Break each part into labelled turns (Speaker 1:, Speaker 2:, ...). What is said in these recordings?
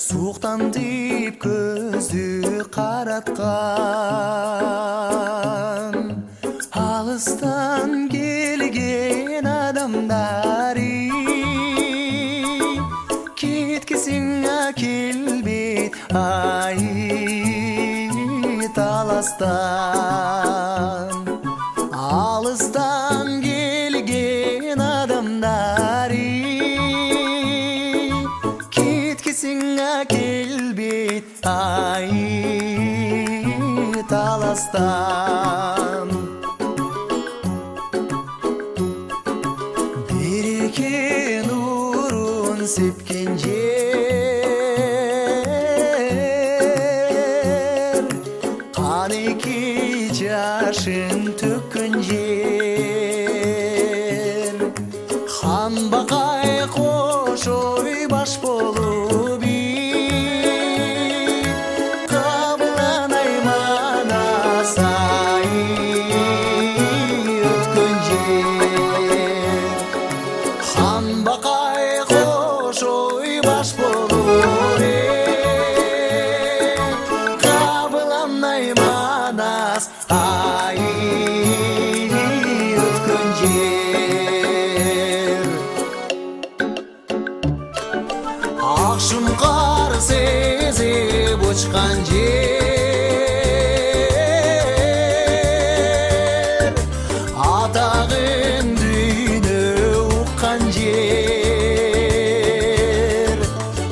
Speaker 1: суықтан тиіп көзді қаратқан алыстан келген адамдар кеткісің келбейт ай таластан алыстан келген адамдар кеткісің келбейт ай таластан береке нұрын сепкен жер қанекей жашын төккен жер хан бақай қош ой баш болып қабыланай манасай өткен жер хан бақай қош ой баш болып қабыланай манас ай өткен жер ақшұңқар сезіп ұшқан жер атағын дүйні ұққан жер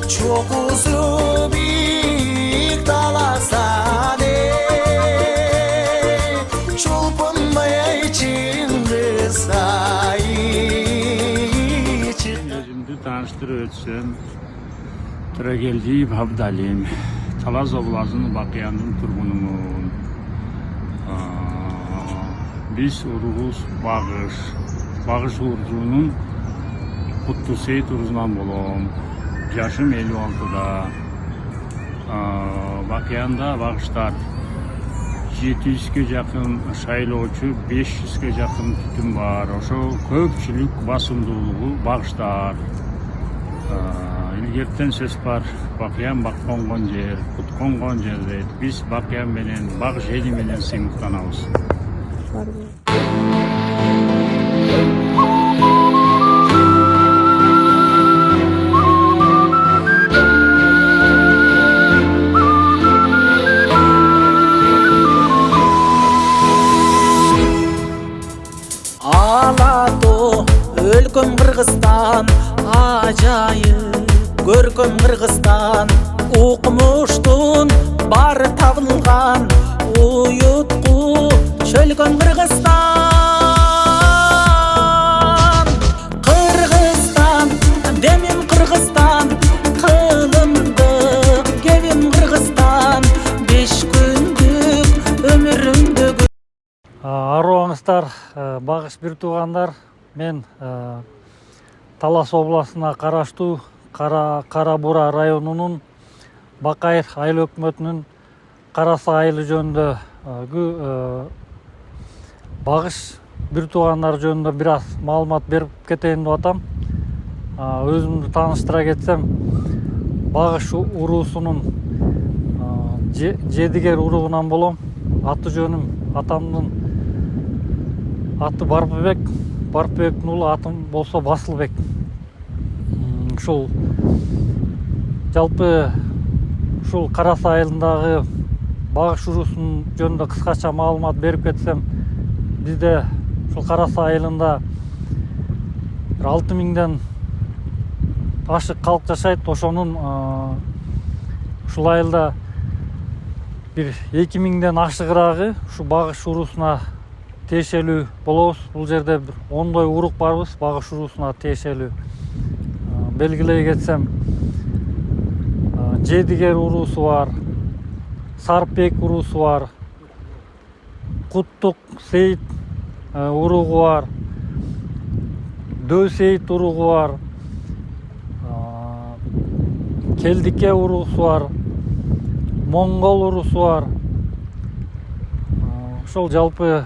Speaker 1: чоқысы биік таластан чолпынмай Шыңғыс-ай
Speaker 2: өзімді таныштырып өтсем, Тұрагелдиев Абдалим, Талас обласының Бақияның тұрғынымын. Біз ұрығыз Бағыш Уржуның Құттусейт ұрызынан болом. Жашым 56-да. Бақияында Бағыштар 700-ге жақын шайлоочу, 500-ге жақын түтін бар. Ошо көпчүлүк басымдуулугу Бағыштар. Илгертен сөз бар, Бақиян баққонгон жер, құтконгон жер дейт. Биз Бақиян менен, Бақ жери менен сыймыктанабыз.
Speaker 3: Алато өлкөм Кыргызстан, ажайып көркөм Кыргызстан, укмуштун бары табылган, уютку чөлкөм Кыргызстан. Кыргызстан, демим Кыргызстан, кылымдык кебим Кыргызстан, 5 күндүк өмүрүмдү.
Speaker 4: Арууңуздар, Багыш бир туугандар, мен Талас областына караштуу Кара Бура районунун Бакайыр айыл өкмөтүнүн Карасы айылы жөнүндөгү Багыш бир туугандар жөнүндө бир аз маалымат берип кетейин деп атам. Өзүмдү тааныштыра кетсем, Багыш уруусунун Жедигер уругунан болом. Аты жөнүм атамдын аты Барпыбектин уулу, атым болсо Басылбек. Ушул жалпы ушул Карасы айылындагы Багыш уруусунун жөнүндө кыскача маалымат берип кетсем, бизде ушул Карасы айылында 6000ден ашык калк жашайт. Ошонун ушул айылда бир 2000ден ашыгыраагы ушу Багыш уруусуна тиешелүү болобуз. Бул жерде бир 10дой урук барбыз, Багыш уруусуна тиешелүү. Белгилей кетсем, Жедигер уруусу бар, Сарпек уруусу бар, Куттук Сейит уругу бар, Дөй Сейит уругу бар, Келдике уруусу бар, Моңгол уруусу бар. Ошол жалпы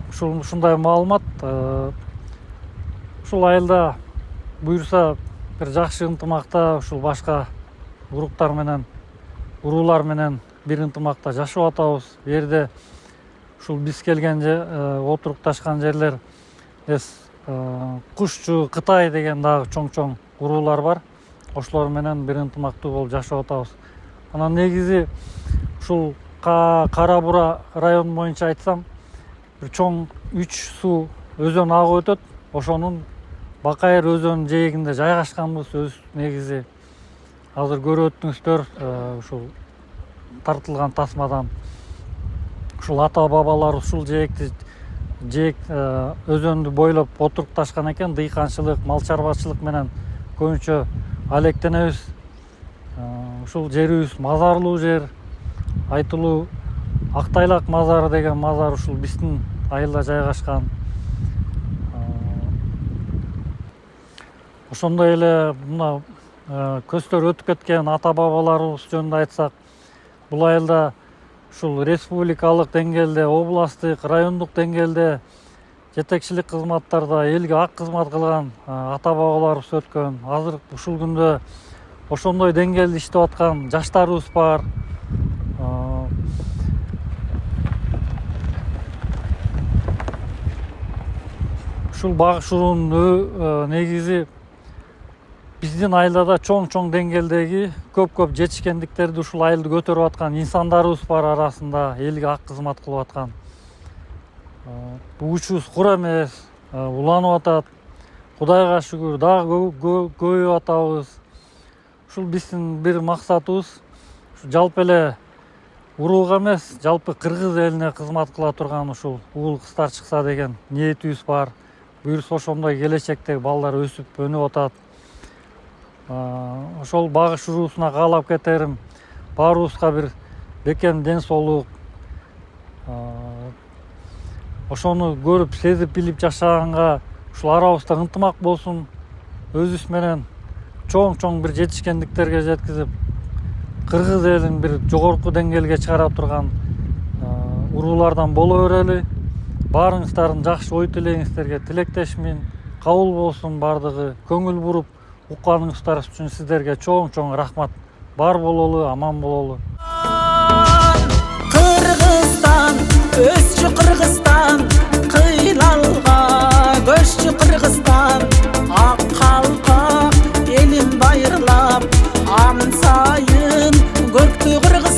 Speaker 4: ушундай маалымат. ушул айылда буюрса бир жакшы ынтымакта ушул башка уруктар менен уруулар менен бир ынтымакта жашап атабыз. Бу жерде ушул биз келген отурукташкан жерлер Кушчу, Кытай деген дагы чоң уруулар бар. Ошолор менен бир ынтымактуу болуп жашап атабыз. Анан негизи ушул Кара Бура району боюнча айтсам, бир чоң 3 суу өзөн агып өтөт. Ошонун Бакайыр өзөнүнүн жээгинде жайгашканбыз. Өз негизи азыр көрүп өттүңүздөр, ушул тартылган тасмадан ушул ата бабалар ушул жээк өзөндү бойлоп отурукташкан экен. Дыйканчылык, мал чарбачылык менен көбүнчө алектенебиз. Ушул жерибиз мазарлуу жер, айтылуу Актайлак мазары деген мазар ушул биздин айылда жайгашкан. Ошондой эле мына көздөр өтүп кеткен ата бабаларыбыз жөнүндө айтсак, бул айылда ушул республикалык деңгээлде, областтык, райондук деңгээлде жетекчилик кызматтарда элге ак кызмат кылган ата бабаларыбыз өткөн. Азыр ушул күндө ошондой деңгээлде иштеп аткан жаштарыбыз бар. Ушул багыш уруунун негизи биздин айылда да чоң деңгээлдеги көп жетишкендиктерди ушул айылды көтөрүп аткан инсандарыбыз бар арасында, элге ак кызмат кылып аткан. Бул күчүбүз кур эмес, уланып атат. Кудайга шүгүр, дагы көбөйүп атабыз. Ушул биздин бир максатыбыз жалпы эле урууга эмес, жалпы кыргыз элине кызмат кыла турган ушул уул кыздар чыкса деген ниетибиз бар. Буюрса ошондой келечектеги балдар өсүп өнүп атат. Ошол багыш уруусуна каалап кетерим, баарыбызга бир бекем ден соолук, ошону көрүп, сезип, билип жашаганга ушул арабызда ынтымак болсун, өзүбүз менен чоң бир жетишкендиктерге жеткизип, кыргыз элин бир жогорку деңгээлге чыгара турган уруулардан боло берели. Баарыңыздардын жакшы ой тилегиңиздерге тилектешмин. Кабыл болсун бардыгы. Көңүл буруп укканыңыздар үчүн сиздерге чоң рахмат. Бар бололу, аман бололу.
Speaker 3: Кыргызстан, өсчү Кыргызстан, кыйлалга көччү Кыргызстан, ак калпак элин байырлап, ан сайын көктү Кыргызстан.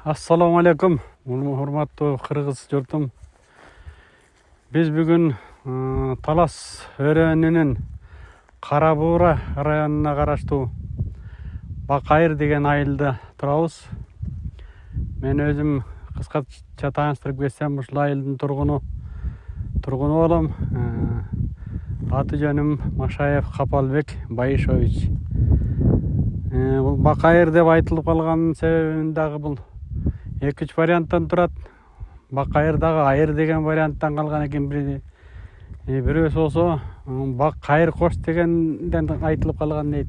Speaker 5: Ассаламу алейкум, урматтуу кыргыз журтум. Биз бүгүн Талас өрөөнүнүн Кара Бура районуна караштуу Бакайыр деген айылда турабыз. Мен өзүм кыскача тааныштырып кетсем, ушул айылдын тургуну болом. Аты жөнүм Машаев Капалбек Байышович. Бул Бакайыр деп айтылып калган себебин дагы бул 2 варианттан турат. Бакайыр дагы айыр деген варианттан калган экен. Бирөөсү болсо Бакайыр кош дегенден айтылып калган дейт.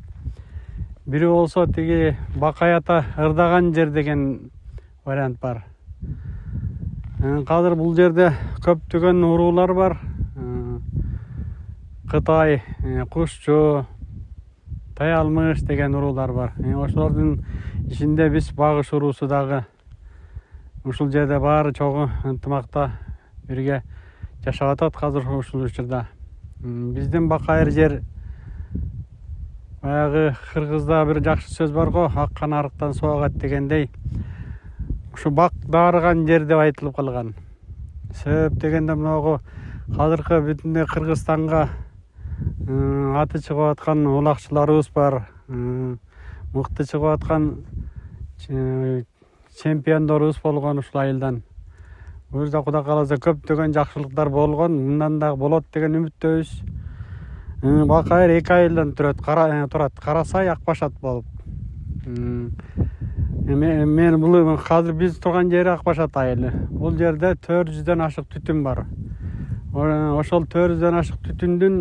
Speaker 5: Бирөө болсо тиги Бакай ата ырдаган жер деген вариант бар. Казыр бул жерде көптөгөн уруулар бар. Кытай, Кушчу, Таялмыш деген уруулар бар. Ошолордун ичинде биз багыш уруусу дагы ушул жерде баары чогуу ынтымакта бирге жашап атат казыр ушул учурда. Биздин Бакайыр жер баягы кыргызда бир жакшы сөз бар го, аккан арыктан суу агат дегендей. Ушу бак дарыган жер деп айтылып калган. Себеп дегенде мынагу казыркы бүтүндөй Кыргызстанга аты чыгып аткан улакчыларыбыз бар. Мыкты чыгып аткан чемпиондорубуз болгон ушул айылдан. Бул жерде Кудай кааласа көптөгөн жакшылыктар болгон, мындан дагы болот деген үмүттөбүз. Бакайыр 2 айылдан турат. Карасай, Акбашат болуп. Мен бул азыр биз турган жери Акбашат айылы. Бул жерде 400дөн ашык түтүн бар. Ошол 400дөн ашык түтүндүн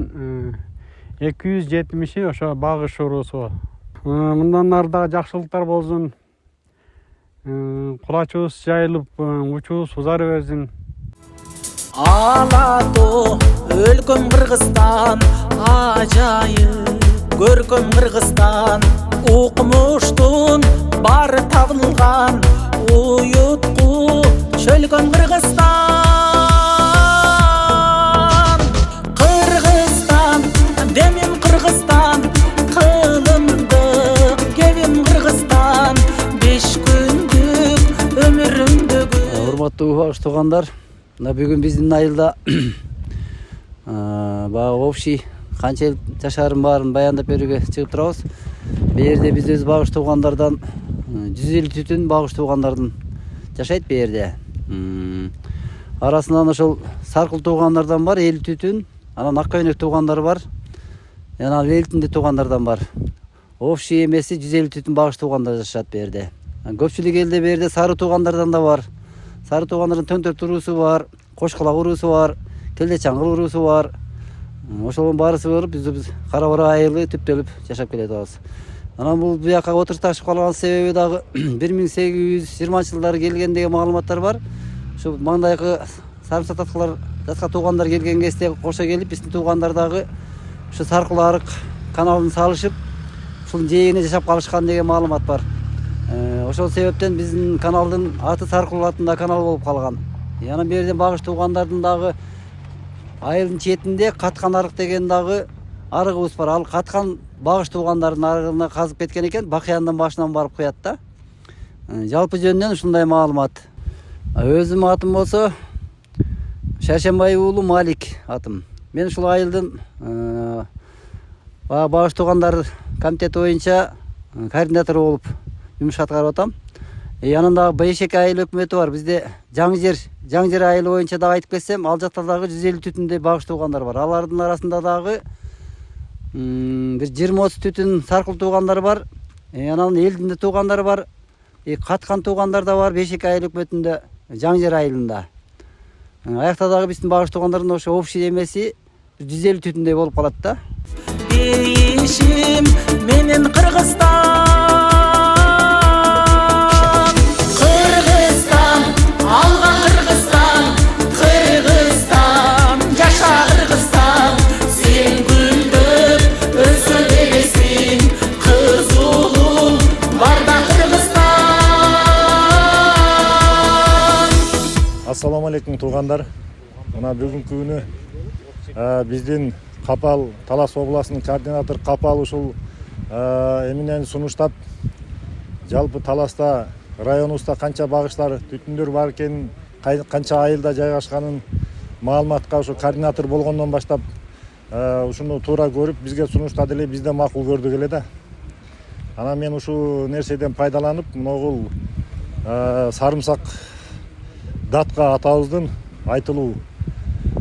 Speaker 5: 270-и ошо багыш уруусу. Мындан ары дагы жакшылыктар болсун. Кулачыбыз жайылып, учубуз узара берсин.
Speaker 3: Алатоо өлкөм Кыргызстан, ажайып көркөм Кыргызстан, укмуштун бары табылган, уютку чөлкөм Кыргызстан. Кыргызстан демим Кыргызстан, кылымдык кебим Кыргызстан, 5 күндүк өмүрүмдөгү.
Speaker 6: Урматтуу багыш туугандар, мына бүгүн биздин айылда баягы общий канча эл жашаарын баарын баяндап берүүгө чыгып турабыз. Бу жерде биз өз багыш туугандардан 150 түтүн багыш туугандардын жашайт бу жерде. Арасынан ошол саркыл туугандардан бар 50 түтүн, анан ак көйнөк туугандар бар, жана элтинде туугандардан бар. Общий эмеси 150 түтүн багыш туугандар жашашат бу жерде. Көпчүлүк элде бу жерде сары туугандардан да бар. Сары туугандардын Төнтөрт уруусу бар, Кошкулак уруусу бар, Келде Чаңгыл уруусу бар. Ошолордун баарысы болуп биз Кара Бура айылы түптөлүп жашап келатабыз. Анан бул буяка отурушташып калган себеби дагы 1820-жылдары келген деген маалыматтар бар. Ушу маңдайкы сарымсак таткалар жатка туугандар келген кезде кошо келип, биздин туугандар дагы ушу Саркыл арык каналын салышып, ушул жээгине жашап калышкан деген маалымат бар. Ошол себептен биздин каналдын аты Саркыл атында канал болуп калган. Анан бу жерден багыш туугандардын дагы айылдын четинде Каткан арык деген дагы арыгыбыз бар. Ал Каткан багыш туугандардын арыгына казып кеткен экен, Бакыяндын башынан барып куят да. Жалпы жөнүнөн ушундай маалымат. Өзүм атым болсо Шаршембай уулу Малик атым. Мен ушул айылдын багыш туугандар комитети боюнча координатор болуп жумуш аткарып атам. Янында Бейшек айыл өкмөтү бар. Бизде Жаңжер айылы боюнча да айтып кетсем, ал жакта дагы 150 түтүндөй багыш туугандар бар. Алардын арасында дагы бир 20-30 түтүн Саркыл туугандар бар. Анан элдинде туугандар бар. Каткан туугандар да бар Бейшек айыл өкмөтүндө, Жаңжер айылында. Аякта дагы биздин багыш туугандардын ошо общий эмеси 150 түтүндөй болуп калат да.
Speaker 3: Бейишим менен Кыргызстан, алган Кыргызстан, Кыргызстан, жаша Кыргызстан, сен гүлдөп өсө бересиң, кыз уулуң барда Кыргызстан.
Speaker 7: Ассаламу алейкум туугандар. Мына бүгүнкү күнү биздин Капал, Талас областынын координатор Капал ушул эмнени сунуштап, жалпы Таласта районубузда канча багышлар түтүндөр бар экенин, канча айылда жайгашканын маалыматка ушу координатор болгондон баштап ушуну туура көрүп бизге сунуштады эле, биз да макул көрдүк эле да. Анан мен ушул нерседен пайдаланып, могул Сарымсак Датка атабыздын айтылуу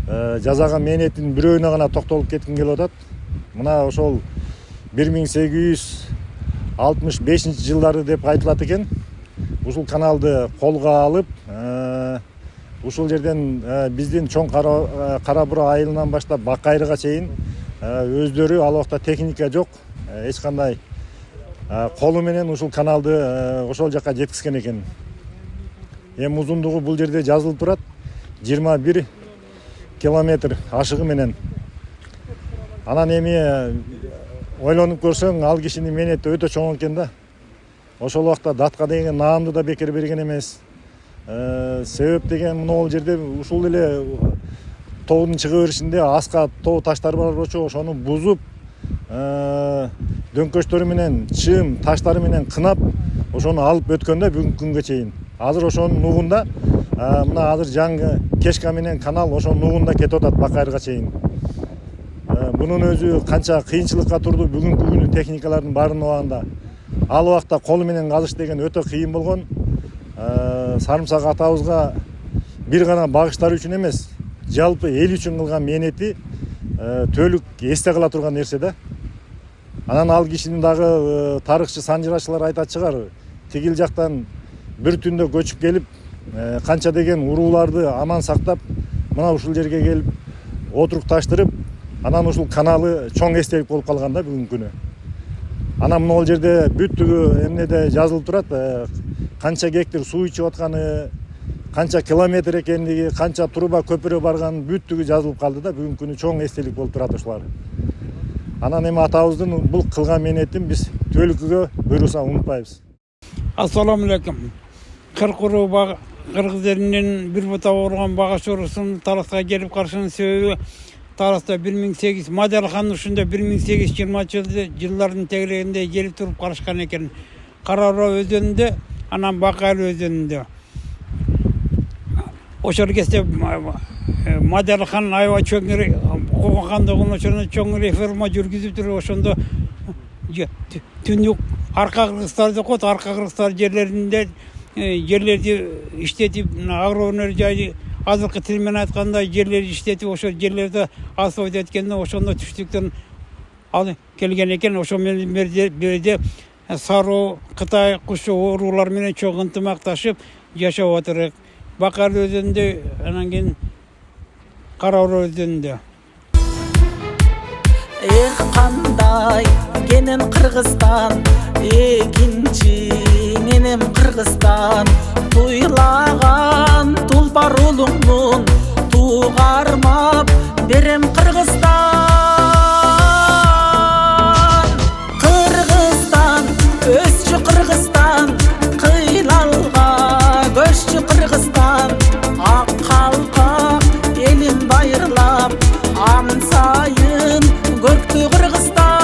Speaker 7: жазаган мээнетинин бирөөүнө гана токтолуп кетким келип атат. Мына ошол 1865-жылдары деп айтылат экен. Ушул каналды колго алып, ушул жерден биздин чоң Кара Бура айылынан баштап Бакайрыга чейин өздөрү ал убакта техника жок, эч кандай колу менен ушул каналды ошол жака жеткизген экен. Эми узундугу бул жерде жазылып турат, 21 километр ашыгы менен. Анан эми ойлонуп көрсөң, ал кишинин мээнети өтө чоң экен да. Ошол убакта Датка деген наамды да бекер берген эмес. Себеп деген могул жерде ушул эле тоонун чыга беришинде аска тоо таштар бар болчу, ошону бузуп, дөңкөчтөрү менен, чым таштары менен кынап, ошону алып өткөн да бүгүнкү күнгө чейин. Азыр ошонун нугунда, мына азыр жаңы Кешка менен канал ошонун нугунда кетип атат Бакайрыга чейин. Бунун өзү канча кыйынчылыкка турду бүгүнкү күнү техникалардын баарын убагында. Ал убакта колу менен калыш деген өтө кыйын болгон. Сарымсак атабызга бир гана багыштар үчүн эмес, жалпы эл үчүн кылган мээнети төлүк эсте кала турган нерсе да. Анан ал кишинин дагы тарыхчы санжырачылар айтат чыгар. Тигил жактан бир түндө көчүп келип, канча деген урууларды аман сактап, мына ушул жерге келип отурукташтырып, анан ушул каналы чоң эстелик болуп калган да бүгүнкү күнү. Анан могул жерде бүттүгү эмнеде жазылып турат, канча гектар суу ичип атканы, канча километр экендиги, канча труба көпүрө барган бүттүгү жазылып калды да бүгүнкү күнү чоң эстелик болуп турат ушулар. Анан эми атабыздын бул кылган мээнетин биз түбөлүккө буйруса унутпайбыз.
Speaker 5: Ассаламу алейкум. Кыркуруу кыргыз элинин бир бута урган багыш урусунун Таласка келип каршынын себеби Таласта 1800 Мадалхан ушунда 1820 жылдардын тегерегинде келип туруп карышкан экен. Карауроо өзөнүндө, анан Бакайыл өзөнүндө. Ошол кезде Мадалхан аябай чоң куугандыгын чоң реформа жүргүзүп туруп ошондо түндүк арка кыргызстар деп коет, арка кыргызстар жерлеринде жерлерди иштетип, агроөнөр жайы азыркы тил менен айтканда жерлерди иштетип, ошол жерлерди освоить эткенде ошондо түштүктөн ал келген экен. Ошол менен берде Саруу, Кытай, Кушу уруулар менен чоң ынтымакташып жашап атырык. Бакайыл өзөнүндө, анан кийин Карауроо өзөнүндө.
Speaker 3: Эх, кандай кенен Кыргызстан, экинчи менен Кыргызстан, туйлаган тулпар улуңмун, тугармап берем Кыргызстан. Кыргызстан, өсчү Кыргызстан, кыйлалга көччү Кыргызстан, ак калка элин байырлап, ан сайын көктү Кыргызстан.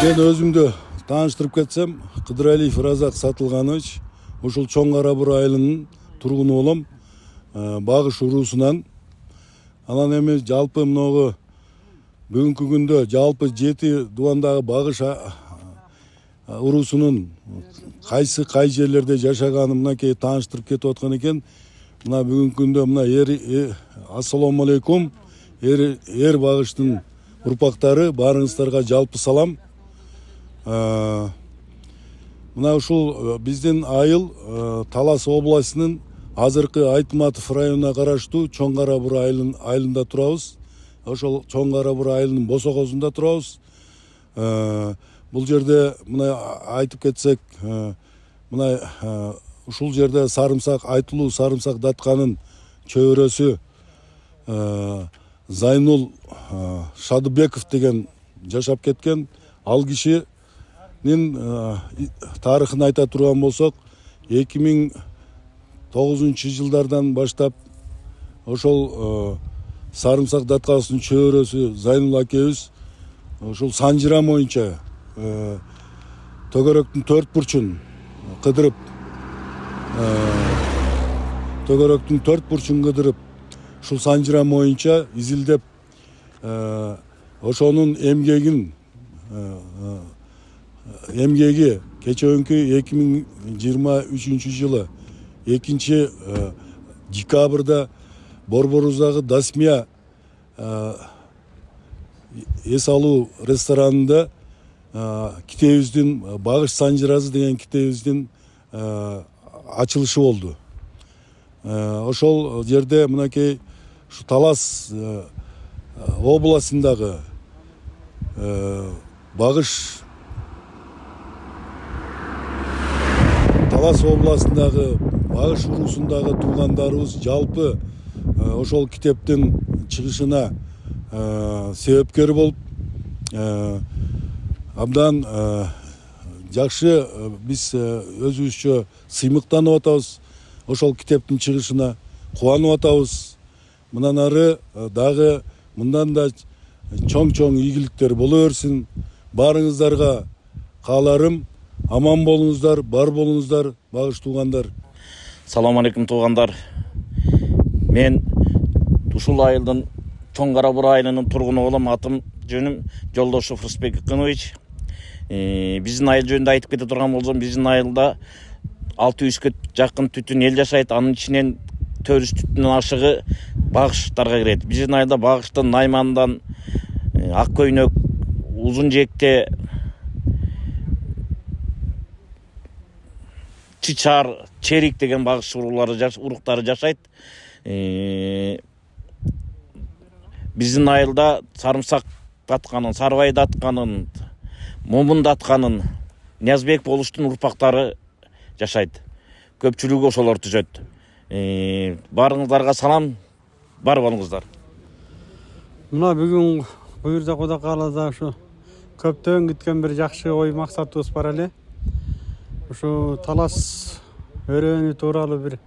Speaker 8: Мен өзүмдү тааныштырып кетсем, Кыдыралиев Разак Сатылганович, ушул Чоң Карабур айылынын тургуну болом, багыш уруусунан. Анан эми жалпы мыногу бүгүнкү күндө жалпы 7 дубандагы багыш уруусунун кай жерлерде жашаганын мынакей тааныштырып кетип аткан экен. Мына бүгүнкү күндө мына ассаламу алейкум, эр багыштын урпактары, баарыңыздарга жалпы салам. Мына ушул биздин айыл Талас областынын азыркы Айтматов районуна караштуу Чоң Карабур айылында турабыз. Ошол Чоң Карабур айылынын босокосунда турабыз. Бул жерде мына айтып кетсек, мына ушул жерде сарымсак, айтылуу сарымсак датканын чөбөрөсү Зайнул Шадыбеков деген жашап кеткен. Ал кишинин тарыхын айта турган болсок, 2009 жылдардан баштап ошол сарымсак даткасынын чөбөрөсү Зайнул акебиз ошол санжыра боюнча төгөрөктүн 4 бурчун кыдырып, ушул санжыра боюнча изилдеп, ошонун эмгеги кечээкү 2023 жылы 2 декабрда Борборуздагы Дасмия эс алуу ресторанында китебиздин багыш санжырасы деген китебиздин ачылышы болду. Ошол жерде мынакей ушу Талас областындагы багыш уруусундагы туугандарыбыз жалпы ошол китептин чыгышына себепкер болуп, абдан жакшы биз өзүбүзчө сыймыктанып атабыз. Ошол китептин чыгышына кубанып атабыз. Мындан ары дагы мындан да чоң ийгиликтер боло берсин. Баарыңыздарга кааларым аман болуңуздар, бар болуңуздар, багыш туугандар.
Speaker 9: Салам алейкум туугандар. Мен ушул айылдын Чоң Карабур айылынын тургуну болом. Атым жөнүм Жолдошов Рысбек Икынович. Биздин айыл жөнүндө айтып кете турган болсом, биздин айылда 600-ке жакын түтүн эл жашайт. Анын ичинен 400 түтүнүн ашыгы багыштарга кирет. Биздин айылда багыштын наймандан ак көйнөк, узун жекте, чычар, черик деген багыш уруктары жашайт. Биздин айылда сарымсак атканын, сарыбайды атканын, момунду атканын Ниязбек болуштун урпактары жашайт. Көпчүлүгү ошолор түзөт. Барыңыздарга салам, бар болуңуздар.
Speaker 5: Мына бүгүн буюрса Кудай кааласа ушу көптөн күткөн бир жакшы ой максатыбыз бар эле. Ушу талас өрөөнү тууралуу, бир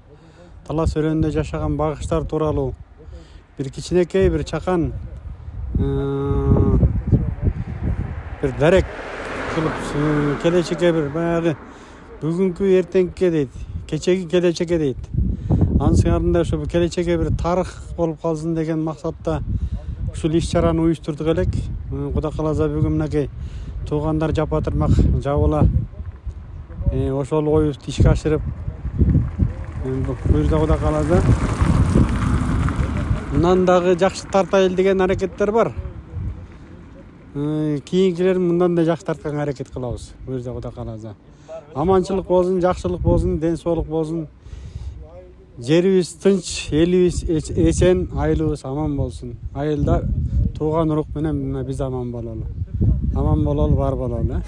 Speaker 5: талас өрөөнүндө жашаган багыштар тууралуу бир кичинекей, бир чакан бир дарек кылып келечекке, бир баягы бүгүнкү эртеңкиге дейт, кечеги келечекке дейт. Анын сыңарында ушу келечекке бир тарых болуп калсын деген максатта ушул иш-чараны уюштурдук элек. Кудай кааласа бүгүн мынакей туугандар жапатырмак жабыла ошол оюбузду ишке ашырып, буюрса Кудай кааласа мындан дагы жакшы тартайыл деген аракеттер бар. Кийинкилерин мындан да жакшы тартканга аракет кылабыз, буюрса Кудай кааласа. Аманчылык болсун, жакшылык болсун, ден соолук болсун. Жерибиз тынч, элибиз эсен, айылыбыз аман болсун. Айылда тууган урук менен биз аман бололу. Аман бололу, бар бололу.